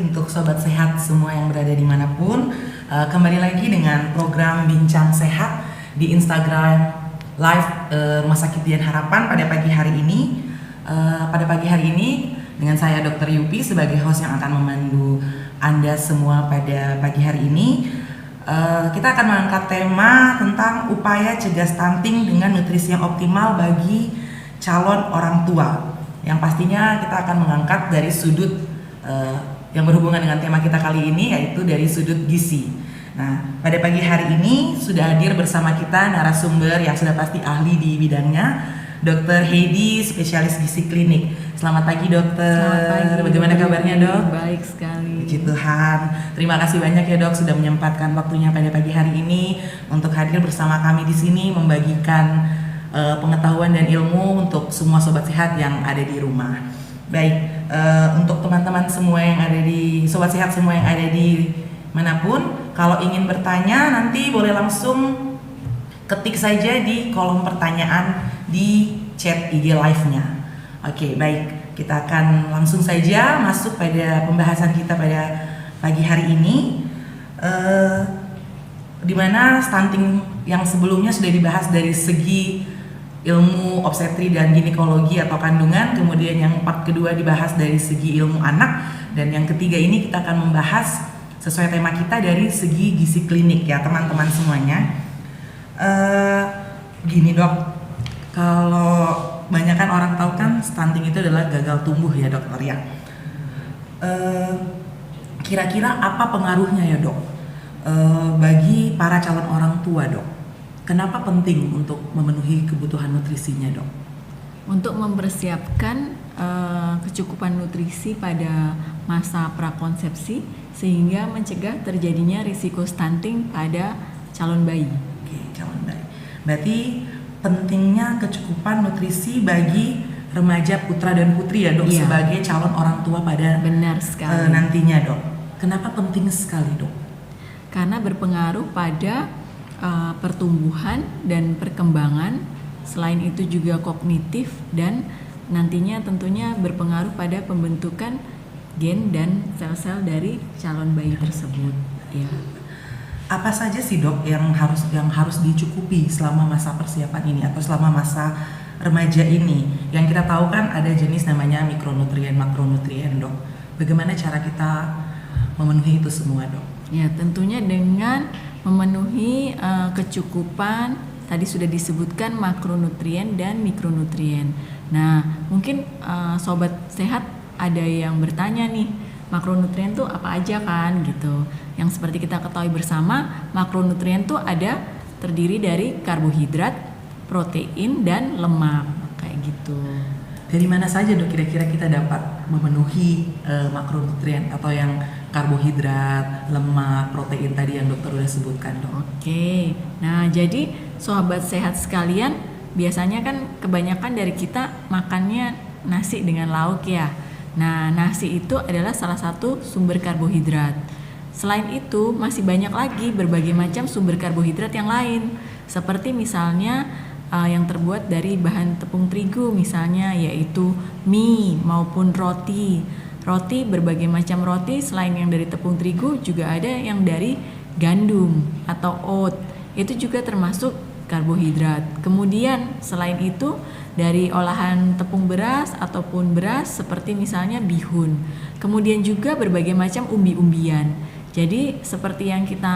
untuk sobat sehat semua yang berada dimanapun. Kembali lagi dengan program Bincang Sehat di Instagram Live Rumah Sakit Dian Harapan pada pagi hari ini. Pada pagi hari ini dengan saya Dr. Yupi sebagai host yang akan memandu Anda semua pada pagi hari ini. Kita akan mengangkat tema tentang upaya cegah stunting dengan nutrisi yang optimal bagi calon orang tua. Yang pastinya kita akan mengangkat dari sudut yang berhubungan dengan tema kita kali ini, yaitu dari sudut gizi. Nah, pada pagi hari ini sudah hadir bersama kita narasumber yang sudah pasti ahli di bidangnya, Dr. Heidi, spesialis gizi klinik. Selamat pagi, dokter. Selamat pagi. Bagaimana kabarnya, dok? Baik sekali. Puji Tuhan. Terima kasih banyak ya, dok, sudah menyempatkan waktunya pada pagi hari ini untuk hadir bersama kami di sini membagikan pengetahuan dan ilmu untuk semua sobat sehat yang ada di rumah. Baik, untuk teman-teman semua yang ada di sobat sehat semua yang ada di manapun, kalau ingin bertanya nanti boleh langsung ketik saja di kolom pertanyaan di chat IG live-nya. Oke, baik, kita akan langsung saja masuk pada pembahasan kita pada pagi hari ini, di mana stunting yang sebelumnya sudah dibahas dari segi ilmu obstetri dan ginekologi atau kandungan, kemudian yang kedua dibahas dari segi ilmu anak, dan yang ketiga ini kita akan membahas sesuai tema kita dari segi gizi klinik ya teman-teman semuanya. Gini, dok, kalau banyak kan orang tahu kan stunting itu adalah gagal tumbuh ya, dokter ya. Kira-kira apa pengaruhnya ya, dok, bagi para calon orang tua, dok? Kenapa penting untuk memenuhi kebutuhan nutrisinya, dok? Untuk mempersiapkan kecukupan nutrisi pada masa prakonsepsi sehingga mencegah terjadinya risiko stunting pada calon bayi. Oke, calon bayi. Berarti pentingnya kecukupan nutrisi bagi remaja putra dan putri ya, dok, Iya. sebagai calon orang tua pada Benar sekali. nantinya, dok. Kenapa penting sekali, dok? Karena berpengaruh pada pertumbuhan dan perkembangan, selain itu juga kognitif, dan nantinya tentunya berpengaruh pada pembentukan gen dan sel-sel dari calon bayi tersebut. Ya. Apa saja sih, dok, yang harus dicukupi selama masa persiapan ini atau selama masa remaja ini? Yang kita tahu kan ada jenis namanya mikronutrien, makronutrien, dok. Bagaimana cara kita memenuhi itu semua, dok? Ya, tentunya dengan memenuhi kecukupan, tadi sudah disebutkan makronutrien dan mikronutrien. Nah, mungkin sobat sehat ada yang bertanya nih, makronutrien tuh apa aja kan gitu. Yang seperti kita ketahui bersama, makronutrien tuh ada terdiri dari karbohidrat, protein, dan lemak, kayak gitu. Dari mana saja, dok, kira-kira kita dapat memenuhi makronutrien atau yang karbohidrat, lemak, protein tadi yang dokter udah sebutkan, dok? Oke, nah jadi sobat sehat sekalian, biasanya kan kebanyakan dari kita makannya nasi dengan lauk ya. Nah, nasi itu adalah salah satu sumber karbohidrat. Selain itu, masih banyak lagi berbagai macam sumber karbohidrat yang lain, seperti misalnya yang terbuat dari bahan tepung terigu misalnya, yaitu mie maupun roti. Roti, berbagai macam roti selain yang dari tepung terigu juga ada yang dari gandum atau oat. Itu juga termasuk karbohidrat. Kemudian selain itu dari olahan tepung beras ataupun beras seperti misalnya bihun. Kemudian juga berbagai macam umbi-umbian. Jadi seperti yang kita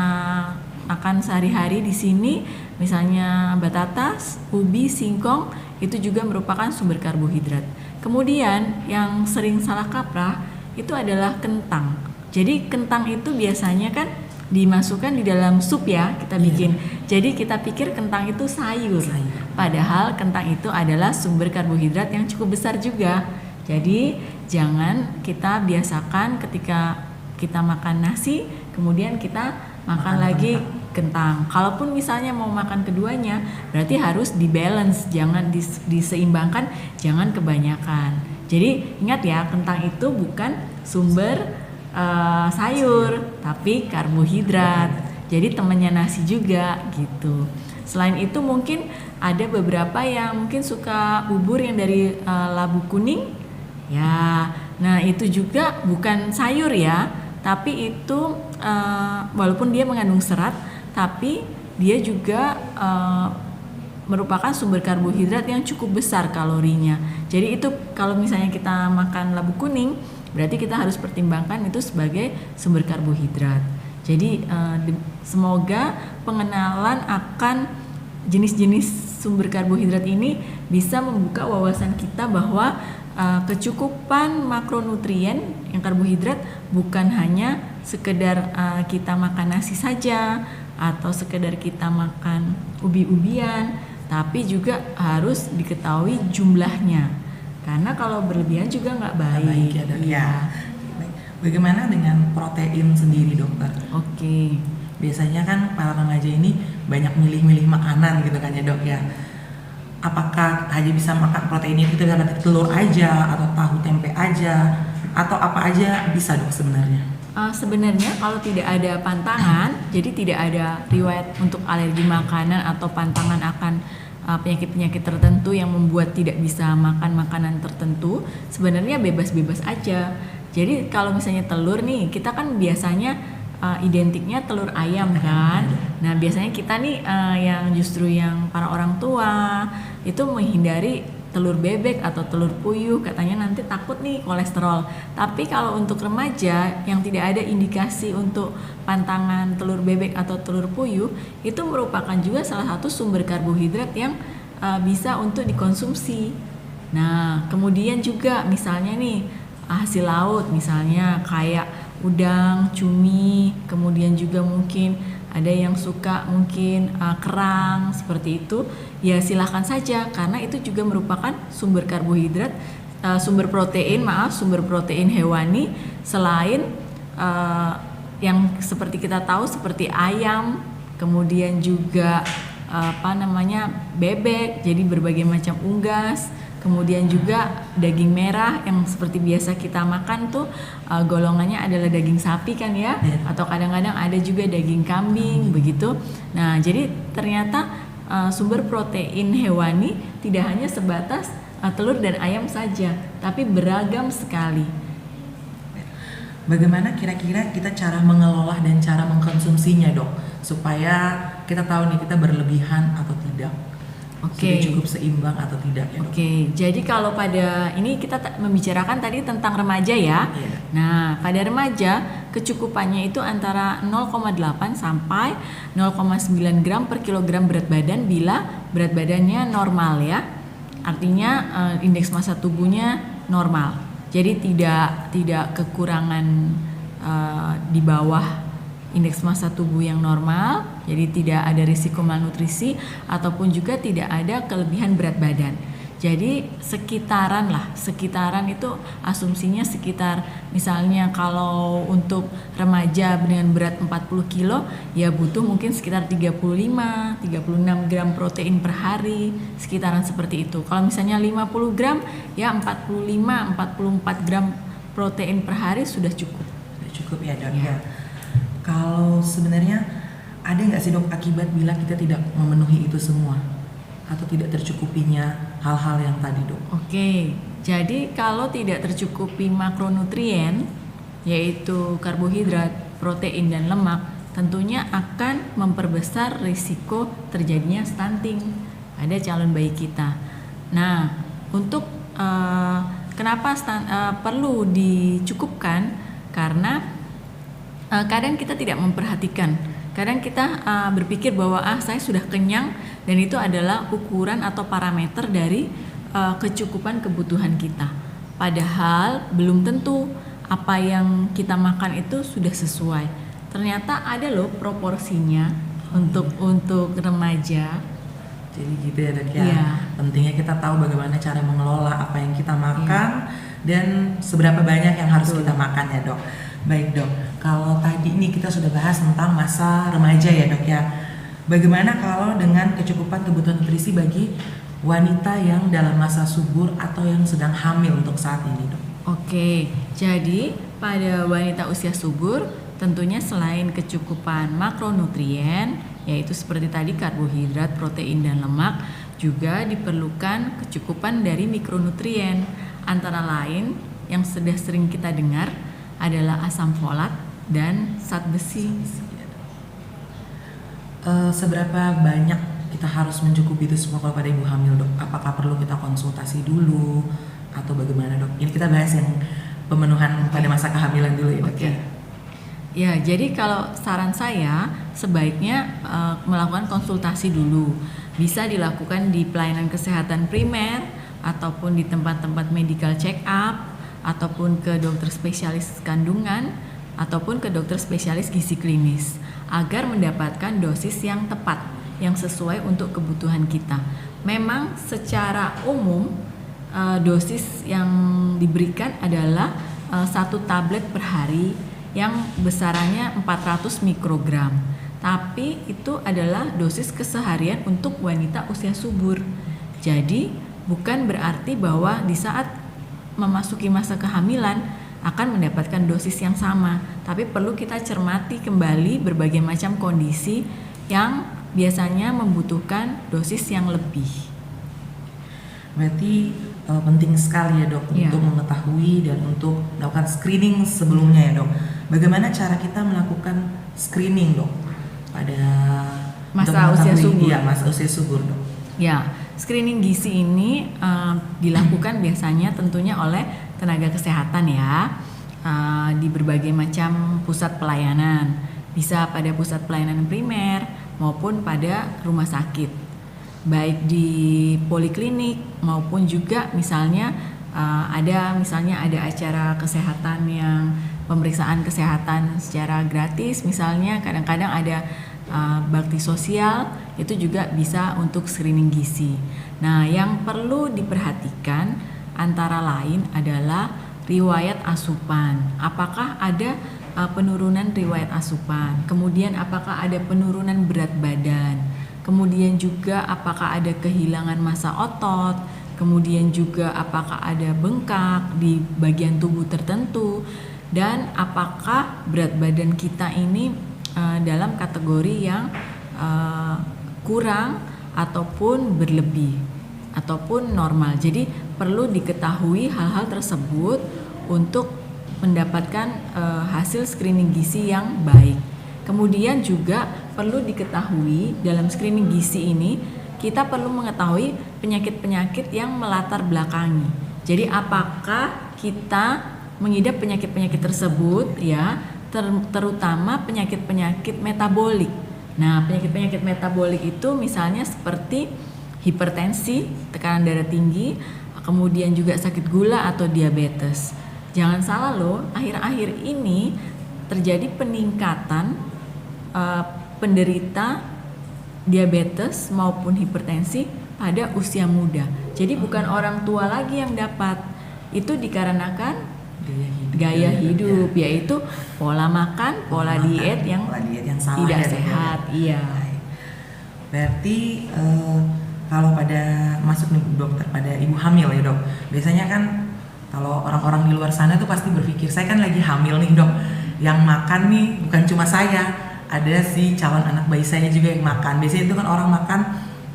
makan sehari-hari di sini, misalnya batatas, ubi, singkong, itu juga merupakan sumber karbohidrat. Kemudian yang sering salah kaprah itu adalah kentang. Jadi kentang itu biasanya kan dimasukkan di dalam sup ya, kita bikin. Jadi kita pikir kentang itu sayur. Padahal kentang itu adalah sumber karbohidrat yang cukup besar juga. Jadi jangan kita biasakan ketika kita makan nasi, kemudian kita makan lagi kentang. Kalaupun misalnya mau makan keduanya, berarti harus dibalance, jangan diseimbangkan, jangan kebanyakan. Jadi ingat ya, kentang itu bukan sumber sayur, tapi karbohidrat. Jadi temannya nasi juga gitu. Selain itu mungkin ada beberapa yang mungkin suka bubur yang dari labu kuning. Ya, nah itu juga bukan sayur ya, Tapi itu walaupun dia mengandung serat, tapi dia juga merupakan sumber karbohidrat yang cukup besar kalorinya. Jadi itu kalau misalnya kita makan labu kuning, berarti kita harus pertimbangkan itu sebagai sumber karbohidrat. Jadi semoga pengenalan akan jenis-jenis sumber karbohidrat ini bisa membuka wawasan kita bahwa kecukupan makronutrien yang karbohidrat bukan hanya sekedar kita makan nasi saja atau sekedar kita makan ubi-ubian, tapi juga harus diketahui jumlahnya, karena kalau berlebihan juga nggak baik. Ya, Dok. Ya. Bagaimana dengan protein sendiri, dokter? Oke. Biasanya kan para remaja ini banyak milih-milih makanan gitu kan ya, Dok ya. Apakah hanya bisa makan protein itu kita dari telur aja atau tahu tempe aja atau apa aja bisa, Dok, sebenarnya? Sebenarnya kalau tidak ada pantangan, jadi tidak ada riwayat untuk alergi makanan atau pantangan akan penyakit-penyakit tertentu yang membuat tidak bisa makan makanan tertentu, sebenarnya bebas-bebas aja. Jadi kalau misalnya telur nih, kita kan biasanya identiknya telur ayam kan. Nah biasanya kita nih yang justru yang para orang tua itu menghindari telur bebek atau telur puyuh, katanya nanti takut nih kolesterol. Tapi kalau untuk remaja yang tidak ada indikasi untuk pantangan telur bebek atau telur puyuh, itu merupakan juga salah satu sumber karbohidrat yang bisa untuk dikonsumsi. Nah kemudian juga misalnya nih hasil laut, misalnya kayak udang, cumi, kemudian juga mungkin ada yang suka mungkin kerang seperti itu, ya silahkan saja karena itu juga merupakan sumber karbohidrat, sumber protein hewani selain yang seperti kita tahu seperti ayam, kemudian juga bebek, jadi berbagai macam unggas. Kemudian juga daging merah yang seperti biasa kita makan tuh golongannya adalah daging sapi kan ya, atau kadang-kadang ada juga daging kambing begitu. Nah jadi ternyata sumber protein hewani tidak hanya sebatas telur dan ayam saja, tapi beragam sekali. Bagaimana kira-kira kita cara mengelola dan cara mengkonsumsinya, Dok, supaya kita tahu nih kita berlebihan atau tidak? Sudah cukup seimbang atau tidak ya, Dok? Jadi kalau pada ini kita membicarakan tadi tentang remaja ya. Nah pada remaja kecukupannya itu antara 0,8 sampai 0,9 gram per kilogram berat badan bila berat badannya normal ya. Artinya indeks massa tubuhnya normal. Jadi tidak kekurangan di bawah indeks massa tubuh yang normal, jadi tidak ada risiko malnutrisi ataupun juga tidak ada kelebihan berat badan. Jadi sekitaran itu asumsinya sekitar, misalnya kalau untuk remaja dengan berat 40 kilo ya butuh mungkin sekitar 35-36 gram protein per hari, sekitaran seperti itu. Kalau misalnya 50 gram ya 45-44 gram protein per hari sudah cukup. Sudah cukup ya, Dok ya. Kalau sebenarnya ada nggak sih, Dok, akibat bila kita tidak memenuhi itu semua atau tidak tercukupinya hal-hal yang tadi, Dok? Jadi kalau tidak tercukupi makronutrien yaitu karbohidrat, protein dan lemak, tentunya akan memperbesar risiko terjadinya stunting pada calon bayi kita. Nah, untuk kenapa perlu dicukupkan? Karena kadang kita tidak memperhatikan, kadang kita berpikir bahwa saya sudah kenyang dan itu adalah ukuran atau parameter dari kecukupan kebutuhan kita. Padahal belum tentu apa yang kita makan itu sudah sesuai. Ternyata ada loh proporsinya untuk remaja. Jadi gitu ya, Dok ya. Pentingnya kita tahu bagaimana cara mengelola apa yang kita makan dan seberapa banyak yang harus kita makan ya, Dok. Baik, Dok, kalau tadi ini kita sudah bahas tentang masa remaja ya, Dok ya. Bagaimana kalau dengan kecukupan kebutuhan nutrisi bagi wanita yang dalam masa subur atau yang sedang hamil untuk saat ini, Dok? Jadi pada wanita usia subur tentunya selain kecukupan makronutrien yaitu seperti tadi karbohidrat, protein dan lemak, juga diperlukan kecukupan dari mikronutrien. Antara lain yang sudah sering kita dengar adalah asam folat, dan zat besi. Seberapa banyak kita harus mencukupi itu semua kalau pada ibu hamil, Dok? Apakah perlu kita konsultasi dulu atau bagaimana, Dok? Ini kita bahas yang pemenuhan pada masa kehamilan dulu ya, Dok. Oke. Ya, jadi kalau saran saya sebaiknya melakukan konsultasi dulu. Bisa dilakukan di pelayanan kesehatan primer ataupun di tempat-tempat medical check up ataupun ke dokter spesialis kandungan ataupun ke dokter spesialis gizi klinis agar mendapatkan dosis yang tepat yang sesuai untuk kebutuhan kita. Memang secara umum dosis yang diberikan adalah 1 tablet per hari yang besarannya 400 mikrogram. Tapi itu adalah dosis keseharian untuk wanita usia subur. Jadi bukan berarti bahwa di saat memasuki masa kehamilan akan mendapatkan dosis yang sama, tapi perlu kita cermati kembali berbagai macam kondisi yang biasanya membutuhkan dosis yang lebih. Berarti penting sekali ya, Dok, untuk mengetahui dan untuk melakukan screening sebelumnya ya, Dok. Bagaimana cara kita melakukan screening, Dok, pada masa usia subur? Iya, masa usia subur, Dok. Ya, screening gizi ini dilakukan biasanya tentunya oleh tenaga kesehatan ya, di berbagai macam pusat pelayanan. Bisa pada pusat pelayanan primer maupun pada rumah sakit, baik di poliklinik maupun juga misalnya ada acara kesehatan yang pemeriksaan kesehatan secara gratis, misalnya kadang-kadang ada bakti sosial, itu juga bisa untuk screening gizi. Nah, yang perlu diperhatikan antara lain adalah riwayat asupan. Apakah ada penurunan riwayat asupan? Kemudian apakah ada penurunan berat badan? Kemudian juga apakah ada kehilangan massa otot? Kemudian juga apakah ada bengkak di bagian tubuh tertentu? Dan apakah berat badan kita ini dalam kategori yang kurang ataupun berlebih ataupun normal. Jadi perlu diketahui hal-hal tersebut untuk mendapatkan hasil screening gizi yang baik. Kemudian juga perlu diketahui dalam screening gizi ini kita perlu mengetahui penyakit-penyakit yang melatar belakangi. Jadi apakah kita mengidap penyakit-penyakit tersebut ya, terutama penyakit-penyakit metabolik. Nah, penyakit-penyakit metabolik itu misalnya seperti hipertensi, tekanan darah tinggi, kemudian juga sakit gula atau diabetes. Jangan salah loh, akhir-akhir ini terjadi peningkatan penderita diabetes maupun hipertensi pada usia muda. Jadi bukan orang tua lagi yang dapat, itu dikarenakan gaya hidup yaitu pola makan, pola diet yang salah, tidak sehat. Iya. Berarti kalau pada masuk nih dokter pada ibu hamil ya, Dok. Biasanya kan kalau orang-orang di luar sana tuh pasti berpikir, saya kan lagi hamil nih, Dok. Yang makan nih bukan cuma saya, ada si calon anak bayi saya juga yang makan. Biasanya itu kan orang makan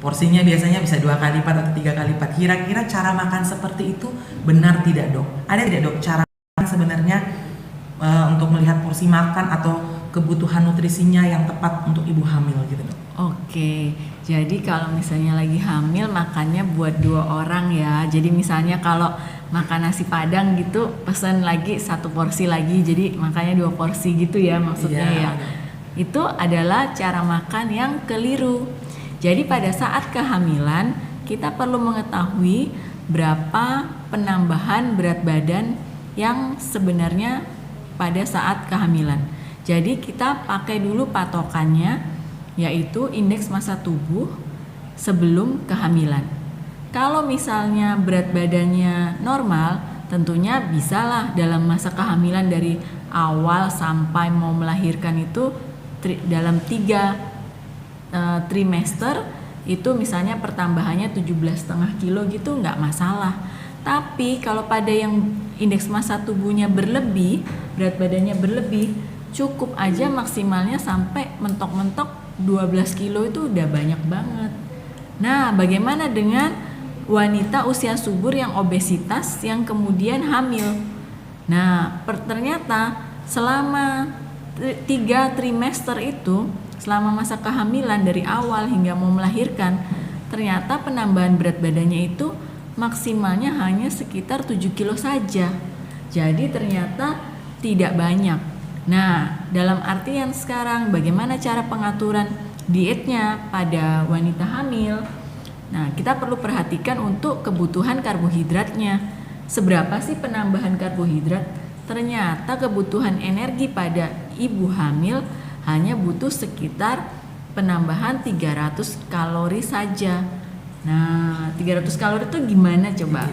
porsinya biasanya bisa 2 kali lipat atau 3 kali lipat. Kira-kira cara makan seperti itu benar tidak, Dok? Ada tidak, Dok, cara sebenarnya untuk melihat porsi makan atau kebutuhan nutrisinya yang tepat untuk ibu hamil gitu, Dok? Oke, jadi kalau misalnya lagi hamil makannya buat 2 orang ya. Jadi misalnya kalau makan nasi padang gitu pesan lagi 1 porsi lagi, jadi makanya 2 porsi gitu ya maksudnya ya. Itu adalah cara makan yang keliru. Jadi pada saat kehamilan kita perlu mengetahui berapa penambahan berat badan yang sebenarnya pada saat kehamilan. Jadi kita pakai dulu patokannya, yaitu indeks massa tubuh sebelum kehamilan. Kalau misalnya berat badannya normal, tentunya bisalah dalam masa kehamilan dari awal sampai mau melahirkan itu dalam 3 trimester itu misalnya pertambahannya 17,5 kilo gitu nggak masalah. Tapi kalau pada yang indeks massa tubuhnya berlebih, berat badannya berlebih, cukup aja maksimalnya sampai mentok-mentok 12 kilo itu udah banyak banget. Nah, bagaimana dengan wanita usia subur yang obesitas yang kemudian hamil? Nah, ternyata selama 3 trimester itu, selama masa kehamilan dari awal hingga mau melahirkan, ternyata penambahan berat badannya itu maksimalnya hanya sekitar 7 kilo saja. Jadi ternyata tidak banyak. Nah, dalam artian sekarang bagaimana cara pengaturan dietnya pada wanita hamil? Nah, kita perlu perhatikan untuk kebutuhan karbohidratnya. Seberapa sih penambahan karbohidrat? Ternyata kebutuhan energi pada ibu hamil hanya butuh sekitar penambahan 300 kalori saja. Nah, 300 kalori itu gimana coba?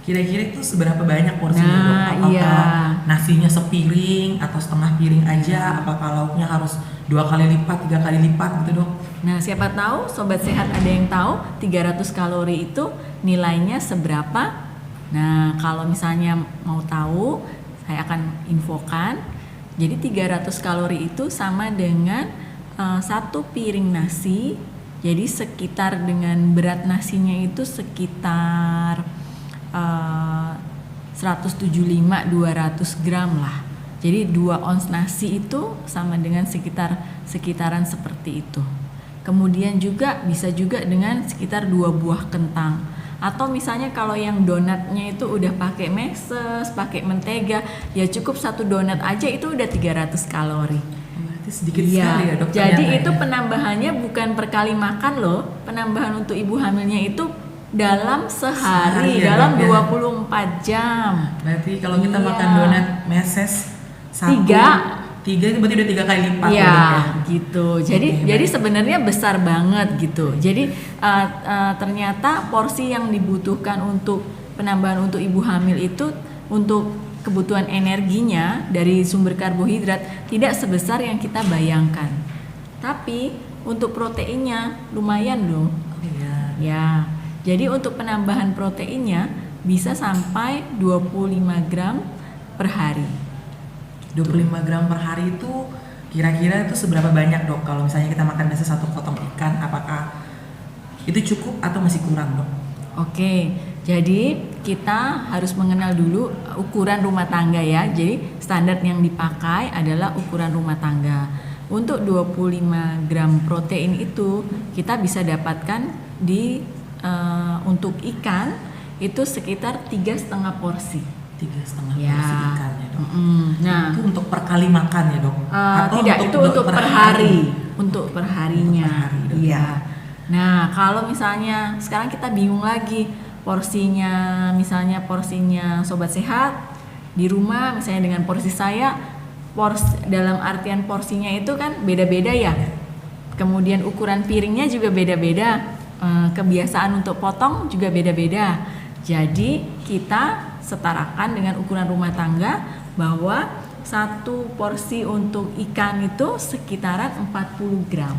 Kira-kira itu seberapa banyak porsinya dok? Apakah iya. nasinya sepiring atau setengah piring aja? Apakah lauknya harus 2 kali lipat, 3 kali lipat gitu dok? Nah, siapa tahu sobat sehat ada yang tahu 300 kalori itu nilainya seberapa? Nah, kalau misalnya mau tahu, saya akan infokan. Jadi 300 kalori itu sama dengan 1 piring nasi. Jadi sekitar dengan berat nasinya itu sekitar 175-200 gram lah. Jadi 2 ons nasi itu sama dengan sekitaran seperti itu. Kemudian juga bisa juga dengan sekitar 2 buah kentang. Atau misalnya kalau yang donatnya itu udah pakai meses, pakai mentega, ya cukup 1 donat aja itu udah 300 kalori. Berarti sedikit sekali ya dok. Jadi itu penambahannya bukan per kali makan loh. Penambahan untuk ibu hamilnya itu dalam sehari ya, dalam dok, 24 jam. Berarti kalau kita makan donat meses 1, 3 itu berarti udah 3 kali lipat ya, dok ya. Gitu. Jadi sebenarnya besar banget gitu. Jadi ternyata porsi yang dibutuhkan untuk penambahan untuk ibu hamil itu untuk kebutuhan energinya dari sumber karbohidrat tidak sebesar yang kita bayangkan. Tapi untuk proteinnya lumayan loh. Iya. Ya. Jadi untuk penambahan proteinnya bisa sampai 25 gram per hari. 25 gram per hari itu kira-kira itu seberapa banyak dok? Kalau misalnya kita makan biasa 1 potong ikan, apakah itu cukup atau masih kurang dok? Oke, jadi kita harus mengenal dulu ukuran rumah tangga ya. Jadi standar yang dipakai adalah ukuran rumah tangga. Untuk 25 gram protein itu kita bisa dapatkan di untuk ikan itu sekitar 3,5 porsi. 3,5 Ya. porsi ikan ya dok. Nah, itu untuk per kali makan ya dok? tidak, itu untuk per hari, untuk per harinya. Untuk per hari, dok. Iya. Nah, kalau misalnya sekarang kita bingung lagi porsinya, misalnya porsinya sobat sehat di rumah, misalnya dengan porsi saya, dalam artian porsinya itu kan beda-beda ya. Kemudian ukuran piringnya juga beda-beda. Kebiasaan untuk potong juga beda-beda. Jadi kita setarakan dengan ukuran rumah tangga bahwa 1 porsi untuk ikan itu sekitaran 40 gram.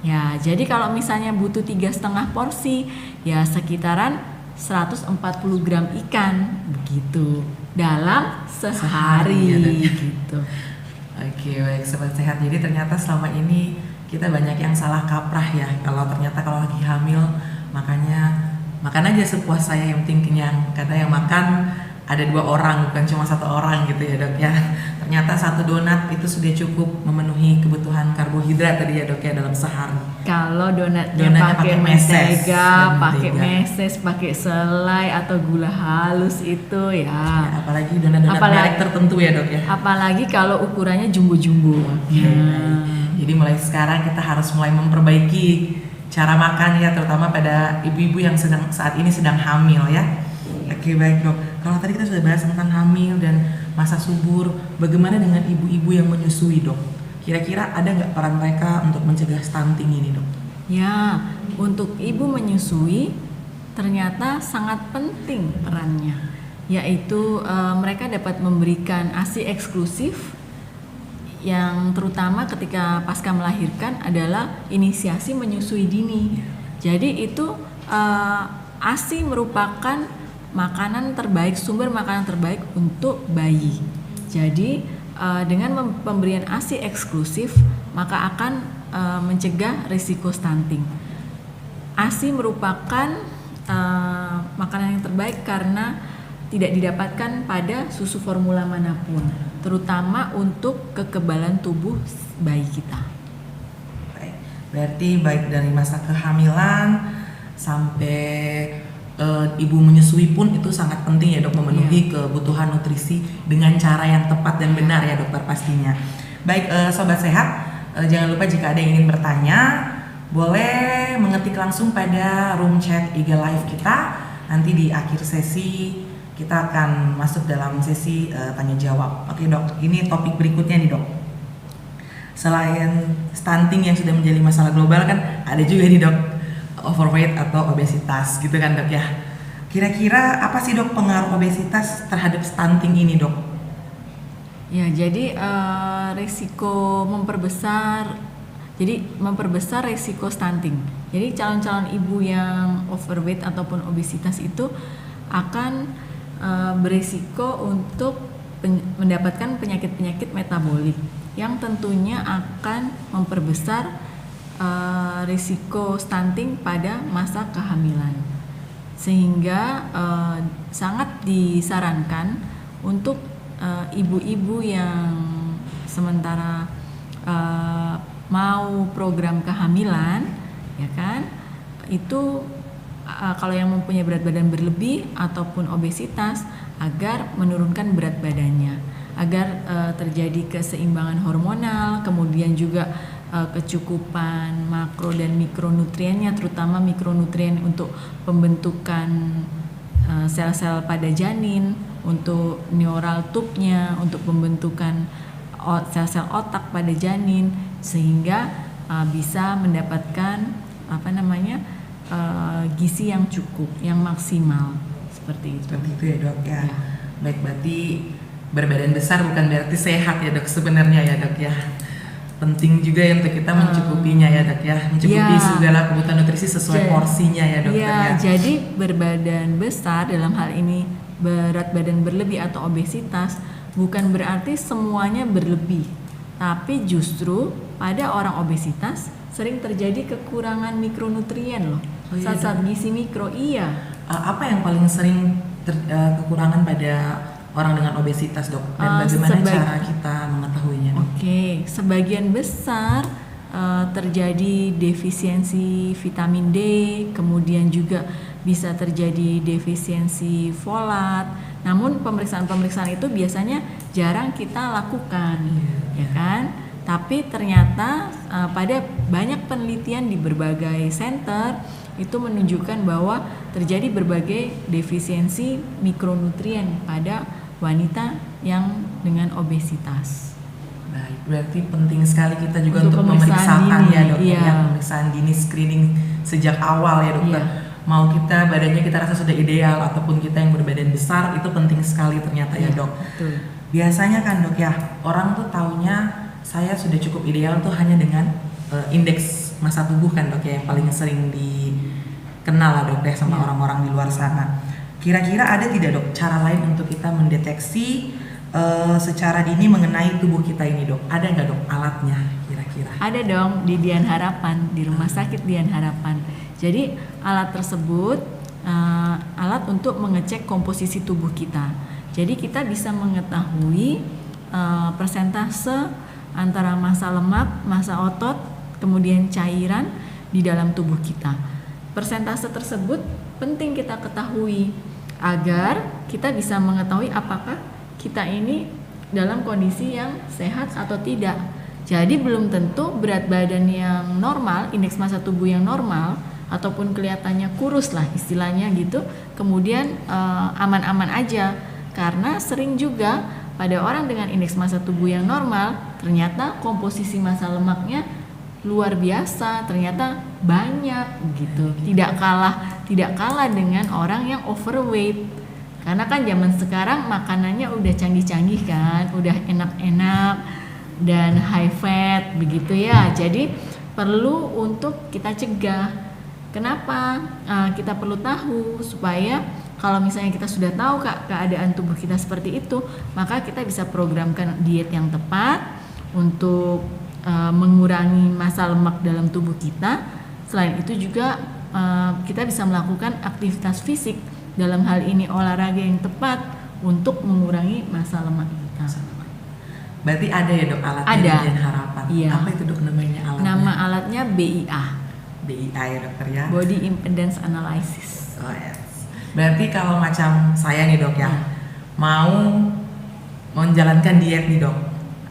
Ya, jadi kalau misalnya butuh 3,5 porsi, ya sekitaran 140 gram ikan begitu dalam sehari ya, gitu. Oke, baik sobat sehat. Jadi ternyata selama ini kita banyak yang salah kaprah ya. Kalau ternyata kalau lagi hamil makan aja sepuas saya, yang penting kenyang. Karena yang makan ada 2 orang, bukan cuma 1 orang gitu ya dok ya. Ternyata 1 donat itu sudah cukup memenuhi kebutuhan karbohidrat tadi ya dok ya dalam sehari. Kalau donatnya pakai pakai mentega, pakai meses, meses, pakai selai atau gula halus itu ya. Apalagi donat-donat merek tertentu ya dok ya. Apalagi kalau ukurannya jumbo-jumbo. Jadi mulai sekarang kita harus mulai memperbaiki cara makan ya, terutama pada ibu-ibu yang saat ini sedang hamil ya. Oke, baik dok. Kalau tadi kita sudah bahas tentang hamil dan masa subur, bagaimana dengan ibu-ibu yang menyusui dok? Kira-kira ada nggak peran mereka untuk mencegah stunting ini dok? Ya, untuk ibu menyusui ternyata sangat penting perannya, yaitu mereka dapat memberikan ASI eksklusif yang terutama ketika pasca melahirkan adalah inisiasi menyusui dini. Jadi itu ASI merupakan makanan terbaik, sumber makanan terbaik untuk bayi. Jadi dengan pemberian ASI eksklusif maka akan mencegah risiko stunting. ASI merupakan makanan yang terbaik karena tidak didapatkan pada susu formula manapun. terutama untuk kekebalan tubuh bayi kita. Baik. Berarti baik dari masa kehamilan sampai ibu menyusui pun itu sangat penting ya dok, memenuhi kebutuhan nutrisi dengan cara yang tepat dan benar ya dokter pastinya. Baik sobat sehat, jangan lupa jika ada yang ingin bertanya boleh mengetik langsung pada room chat IG Live kita. Nanti di akhir sesi kita akan masuk dalam sesi tanya jawab. Oke dok, ini topik berikutnya nih dok. Selain stunting yang sudah menjadi masalah global kan ada juga nih dok overweight atau obesitas gitu kan dok ya. Kira-kira apa sih dok pengaruh obesitas terhadap stunting ini dok? Ya, jadi resiko memperbesar resiko stunting. Jadi calon-calon ibu yang overweight ataupun obesitas itu akan berisiko untuk mendapatkan penyakit-penyakit metabolik yang tentunya akan memperbesar risiko stunting pada masa kehamilan, sehingga sangat disarankan untuk ibu-ibu yang sementara mau program kehamilan, ya kan, itu kalau yang mempunyai berat badan berlebih ataupun obesitas agar menurunkan berat badannya, agar terjadi keseimbangan hormonal, kemudian juga kecukupan makro dan mikronutriennya, terutama mikronutrien untuk pembentukan sel-sel pada janin, untuk neural tube-nya, untuk pembentukan sel-sel otak pada janin, sehingga bisa mendapatkan gizi yang cukup, yang maksimal, seperti itu. Seperti itu ya dok ya. Baik, berarti berbadan besar bukan berarti sehat ya dok sebenarnya ya dok ya. Penting juga ya untuk kita mencukupinya ya dok ya, mencukupi segala kebutuhan nutrisi sesuai porsinya ya dokter ya. Jadi berbadan besar dalam hal ini berat badan berlebih atau obesitas bukan berarti semuanya berlebih, tapi justru pada orang obesitas sering terjadi kekurangan mikronutrien loh. Zat-zat gizi mikro Apa yang paling sering kekurangan pada orang dengan obesitas dok, dan bagaimana cara kita mengetahuinya dok? Oke, sebagian besar terjadi defisiensi vitamin D, kemudian juga bisa terjadi defisiensi folat. Namun pemeriksaan-pemeriksaan itu biasanya jarang kita lakukan, ya kan? Tapi ternyata pada banyak penelitian di berbagai center itu menunjukkan bahwa terjadi berbagai defisiensi mikronutrien pada wanita yang dengan obesitas. Baik, berarti penting sekali kita juga untuk memeriksakan ya dok, pemeriksaan dini, screening sejak awal ya dokter. Mau kita badannya kita rasa sudah ideal ataupun kita yang berbadan besar, itu penting sekali ternyata ya dok. Betul. Biasanya kan dok ya, orang tuh taunya saya sudah cukup ideal tuh hanya dengan indeks massa tubuh kan dok ya, yang paling sering dikenal lah dok ya sama orang-orang di luar sana. Kira-kira ada tidak dok cara lain untuk kita mendeteksi secara dini mengenai tubuh kita ini dok? Ada nggak dok alatnya kira-kira? Ada dong di Dian Harapan, di Rumah Sakit Dian Harapan. Jadi alat tersebut alat untuk mengecek komposisi tubuh kita. Jadi kita bisa mengetahui persentase antara massa lemak, massa otot, kemudian cairan di dalam tubuh kita. Persentase tersebut penting kita ketahui agar kita bisa mengetahui apakah kita ini dalam kondisi yang sehat atau tidak. Jadi belum tentu berat badan yang normal, indeks massa tubuh yang normal ataupun kelihatannya kurus lah istilahnya gitu, kemudian aman-aman aja, karena sering juga pada orang dengan indeks massa tubuh yang normal ternyata komposisi massa lemaknya luar biasa, ternyata banyak gitu. Tidak kalah dengan orang yang overweight. Karena kan zaman sekarang makanannya udah canggih-canggih kan, udah enak-enak dan high fat begitu ya. Jadi perlu untuk kita cegah. Kenapa? Kita perlu tahu supaya kalau misalnya kita sudah tahu keadaan tubuh kita seperti itu, maka kita bisa programkan diet yang tepat untuk mengurangi massa lemak dalam tubuh kita. Selain itu juga kita bisa melakukan aktivitas fisik, dalam hal ini olahraga yang tepat untuk mengurangi massa lemak kita. Berarti ada ya dok alatnya Ada. di Dian Harapan. Iya. Apa itu dok namanya alatnya? Nama alatnya BIA, BIA ya dokter ya. Body Impedance Analysis. Oh yes. Berarti kalau macam saya nih dok ya, mau menjalankan diet nih dok,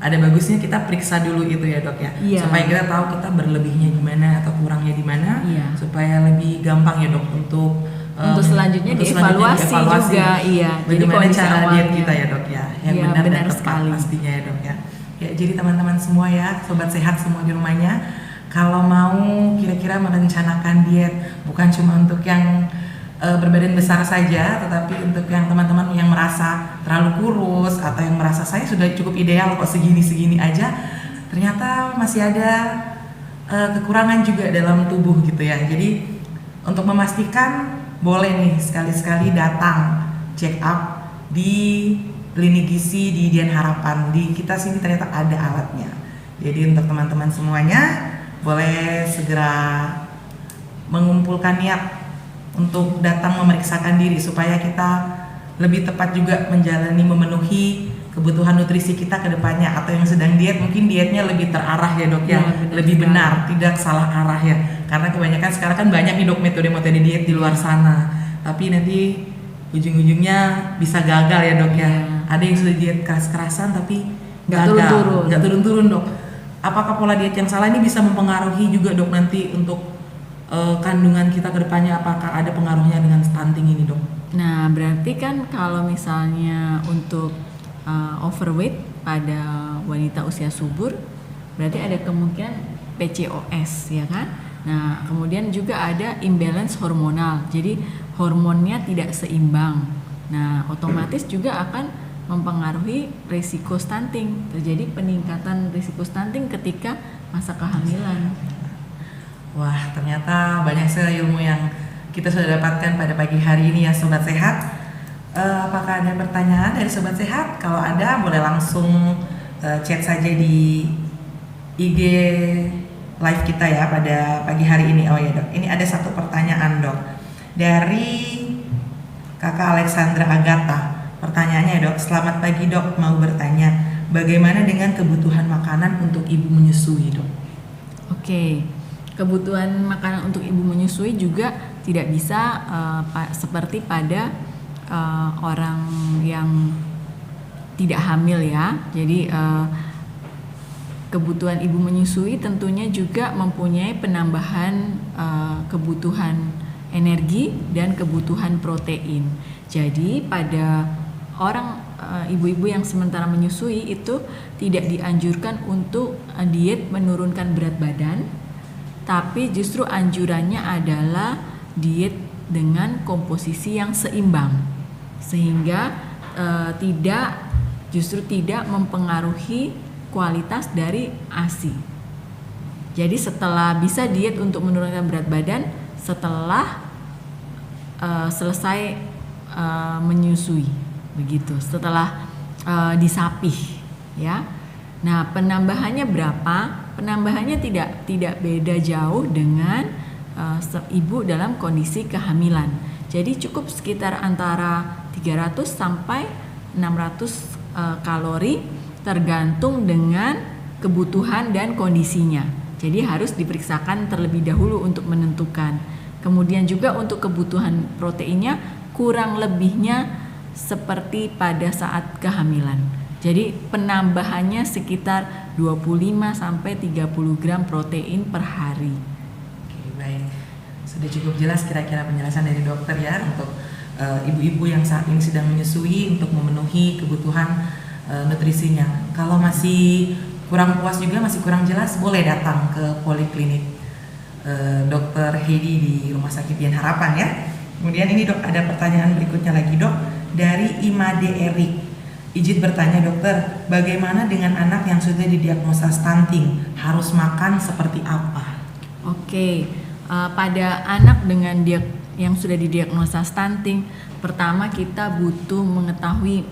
ada bagusnya kita periksa dulu itu ya dok ya, Iya. supaya kita tahu kita berlebihnya di mana atau kurangnya di mana, Iya. supaya lebih gampang ya dok untuk Selanjutnya dievaluasi juga, iya. Jadi bagaimana kondisi cara diet awalnya. kita ya dok ya, yang Iya, benar dan benar tepat sekali. pastinya ya dok ya. Ya jadi teman-teman semua ya, sobat sehat semua di rumahnya, kalau mau kira-kira merencanakan diet bukan cuma untuk yang berbadan besar saja, tetapi untuk yang teman-teman yang merasa terlalu kurus atau yang merasa saya sudah cukup ideal kok segini-segini aja, ternyata masih ada kekurangan juga dalam tubuh gitu ya. Jadi untuk memastikan boleh nih sekali-sekali datang check up di klinik gizi di Dian Harapan. Di kita sini ternyata ada alatnya. Jadi untuk teman-teman semuanya boleh segera mengumpulkan niat untuk datang memeriksakan diri supaya kita lebih tepat juga menjalani memenuhi kebutuhan nutrisi kita ke depannya. Atau yang sedang diet mungkin dietnya lebih terarah ya dok ya, benar lebih sekali. benar, tidak salah arah ya. Karena kebanyakan sekarang kan banyak nih dok metode-metode diet di luar sana, tapi nanti ujung-ujungnya bisa gagal ya dok ya. Ada yang sudah diet keras-kerasan tapi Nggak gagal, turun-turun. nggak turun-turun dok. Apakah pola diet yang salah ini bisa mempengaruhi juga dok nanti untuk kandungan kita ke depannya, apakah ada pengaruhnya dengan stunting ini dok? Nah, berarti kan kalau misalnya untuk overweight pada wanita usia subur, berarti ada kemungkinan PCOS ya kan? Nah, kemudian juga ada imbalance hormonal. Jadi hormonnya tidak seimbang. Nah, otomatis juga akan mempengaruhi risiko stunting. Terjadi peningkatan risiko stunting ketika masa kehamilan. Wah, ternyata banyak sekali ilmu yang kita sudah dapatkan pada pagi hari ini ya sobat sehat. Apakah ada pertanyaan dari sobat sehat? Kalau ada boleh langsung chat saja di IG live kita ya pada pagi hari ini. Oh ya dok, ini ada satu pertanyaan dok dari kakak Alexandra Agatha. Pertanyaannya dok, selamat pagi dok, mau bertanya bagaimana dengan kebutuhan makanan untuk ibu menyusui dok? Oke, kebutuhan makanan untuk ibu menyusui juga tidak bisa seperti pada orang yang tidak hamil ya. Jadi kebutuhan ibu menyusui tentunya juga mempunyai penambahan kebutuhan energi dan kebutuhan protein. Jadi pada orang ibu-ibu yang sementara menyusui itu tidak dianjurkan untuk diet menurunkan berat badan, tapi justru anjurannya adalah diet dengan komposisi yang seimbang, sehingga tidak mempengaruhi kualitas dari ASI. Jadi setelah bisa diet untuk menurunkan berat badan setelah selesai menyusui, begitu. Setelah disapih, ya. Nah, penambahannya berapa? Penambahannya tidak beda jauh dengan ibu dalam kondisi kehamilan. Jadi cukup sekitar antara 300 sampai 600 kalori tergantung dengan kebutuhan dan kondisinya. Jadi harus diperiksakan terlebih dahulu untuk menentukan. Kemudian juga untuk kebutuhan proteinnya kurang lebihnya seperti pada saat kehamilan. Jadi penambahannya sekitar 25 sampai 30 gram protein per hari. Oke, baik. Sudah cukup jelas kira-kira penjelasan dari dokter ya untuk ibu-ibu yang saat ini sedang menyusui untuk memenuhi kebutuhan nutrisinya. Kalau masih kurang puas juga, masih kurang jelas, boleh datang ke poliklinik Dokter Heidi di Rumah Sakit Dian Harapan ya. Kemudian ini dok, ada pertanyaan berikutnya lagi dok dari Imade Erik. Izin bertanya dokter, bagaimana dengan anak yang sudah didiagnosa stunting? Harus makan seperti apa? Oke, pada anak dengan yang sudah didiagnosa stunting, pertama kita butuh mengetahui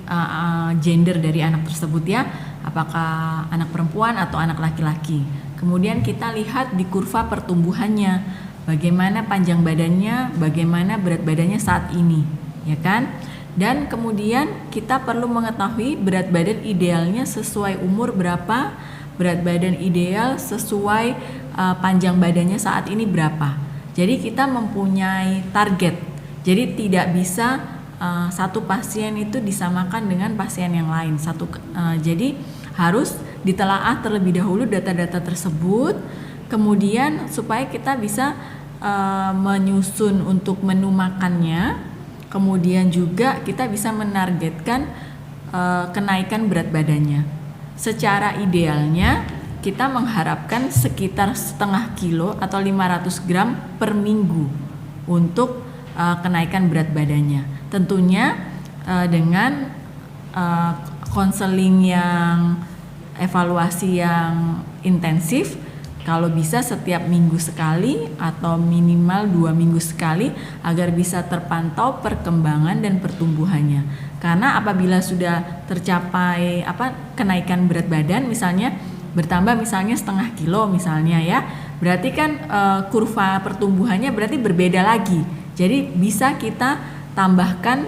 gender dari anak tersebut ya, apakah anak perempuan atau anak laki-laki. Kemudian kita lihat di kurva pertumbuhannya, bagaimana panjang badannya, bagaimana berat badannya saat ini, ya kan? Dan kemudian kita perlu mengetahui berat badan idealnya sesuai umur berapa, berat badan ideal sesuai panjang badannya saat ini berapa. Jadi kita mempunyai target. Jadi tidak bisa satu pasien itu disamakan dengan pasien yang lain. Jadi harus ditelaah terlebih dahulu data-data tersebut, kemudian supaya kita bisa menyusun untuk menu makannya. Kemudian juga kita bisa menargetkan kenaikan berat badannya. Secara idealnya kita mengharapkan sekitar setengah kilo atau 500 gram per minggu untuk kenaikan berat badannya. Tentunya dengan konseling yang evaluasi yang intensif. Kalau bisa setiap minggu sekali atau minimal 2 minggu sekali agar bisa terpantau perkembangan dan pertumbuhannya. Karena apabila sudah tercapai kenaikan berat badan misalnya bertambah misalnya setengah kilo misalnya ya, berarti kan kurva pertumbuhannya berarti berbeda lagi. Jadi bisa kita tambahkan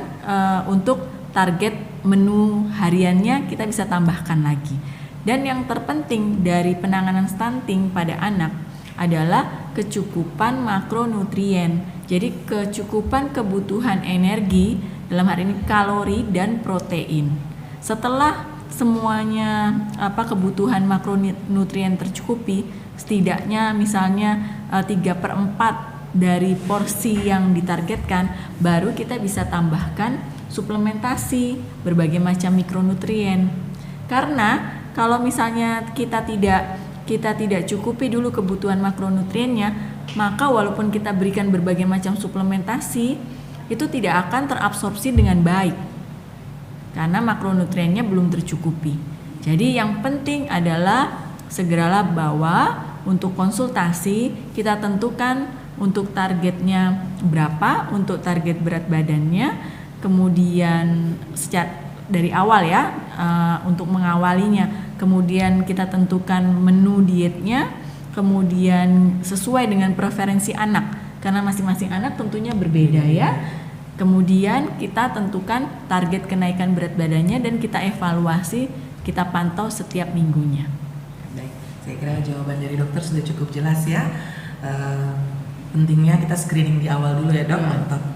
untuk target menu hariannya kita bisa tambahkan lagi. Dan yang terpenting dari penanganan stunting pada anak adalah kecukupan makronutrien. Jadi kecukupan kebutuhan energi, dalam hal ini kalori dan protein. Setelah semuanya kebutuhan makronutrien tercukupi, setidaknya misalnya 3/4 dari porsi yang ditargetkan, baru kita bisa tambahkan suplementasi berbagai macam mikronutrien. Karena kalau misalnya kita tidak cukupi dulu kebutuhan makronutriennya, maka walaupun kita berikan berbagai macam suplementasi, itu tidak akan terabsorpsi dengan baik karena makronutriennya belum tercukupi. Jadi yang penting adalah segeralah bawa untuk konsultasi, kita tentukan untuk targetnya berapa, untuk target berat badannya, kemudian dari awal ya untuk mengawalinya, kemudian kita tentukan menu dietnya, kemudian sesuai dengan preferensi anak karena masing-masing anak tentunya berbeda ya. Kemudian kita tentukan target kenaikan berat badannya dan kita evaluasi, kita pantau setiap minggunya. Baik, saya kira jawaban dari dokter sudah cukup jelas ya. Pentingnya kita screening di awal dulu ya dok,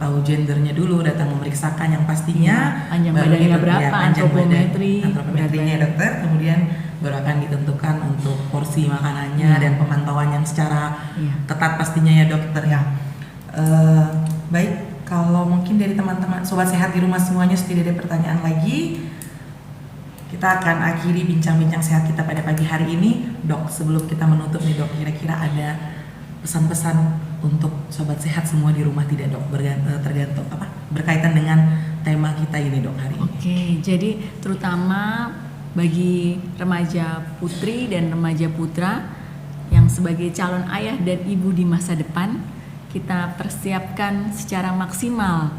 tahu gendernya dulu, datang memeriksakan yang pastinya, panjang badannya berapa, antropometrinya dokter, kemudian baru akan ditentukan untuk porsi makanannya dan pemantauan yang secara ketat pastinya ya dokter ya. Baik, kalau mungkin dari teman-teman sobat sehat di rumah semuanya tidak ada pertanyaan lagi, kita akan akhiri bincang-bincang sehat kita pada pagi hari ini. Dok, sebelum kita menutup nih dok, kira-kira ada pesan-pesan untuk sobat sehat semua di rumah tidak dok, tergantung berkaitan dengan tema kita ini dok hari ini? Oke, jadi terutama bagi remaja putri dan remaja putra yang sebagai calon ayah dan ibu di masa depan, kita persiapkan secara maksimal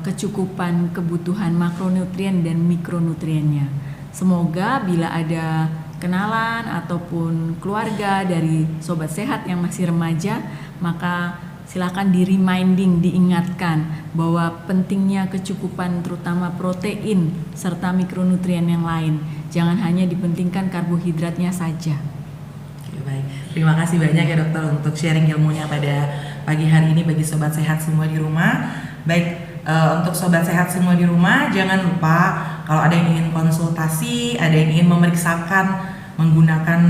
kecukupan kebutuhan makronutrien dan mikronutriennya. Semoga bila ada kenalan ataupun keluarga dari sobat sehat yang masih remaja, maka silakan diingatkan bahwa pentingnya kecukupan terutama protein serta mikronutrien yang lain. Jangan hanya dipentingkan karbohidratnya saja. Oke, baik. Terima kasih banyak ya dokter untuk sharing ilmunya pada pagi hari ini bagi sobat sehat semua di rumah. Baik, untuk sobat sehat semua di rumah, jangan lupa kalau ada yang ingin konsultasi, ada yang ingin memeriksakan menggunakan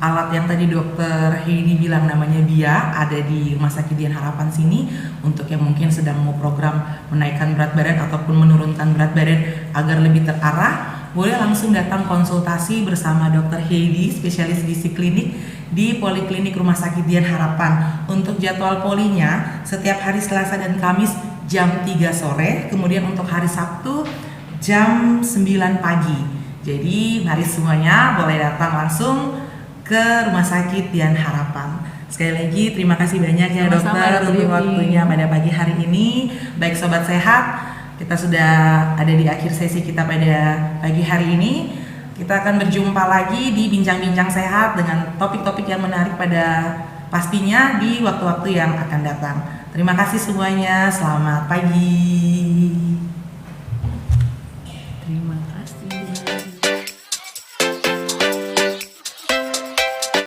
alat yang tadi dokter Heidi bilang namanya BIA, ada di Rumah Sakit Dian Harapan sini. Untuk yang mungkin sedang mau program menaikkan berat badan ataupun menurunkan berat badan agar lebih terarah, boleh langsung datang konsultasi bersama dokter Heidi, spesialis gizi klinik di Poliklinik Rumah Sakit Dian Harapan. Untuk jadwal polinya setiap hari Selasa dan Kamis jam 3 sore, kemudian untuk hari Sabtu jam 9 pagi. Jadi mari semuanya boleh datang langsung ke Rumah Sakit Dian Harapan. Sekali lagi terima kasih banyak ya dokter untuk waktunya pada pagi hari ini. Baik sobat sehat, kita sudah ada di akhir sesi kita pada pagi hari ini. Kita akan berjumpa lagi di bincang-bincang sehat dengan topik-topik yang menarik pada pastinya di waktu-waktu yang akan datang. Terima kasih semuanya, selamat pagi.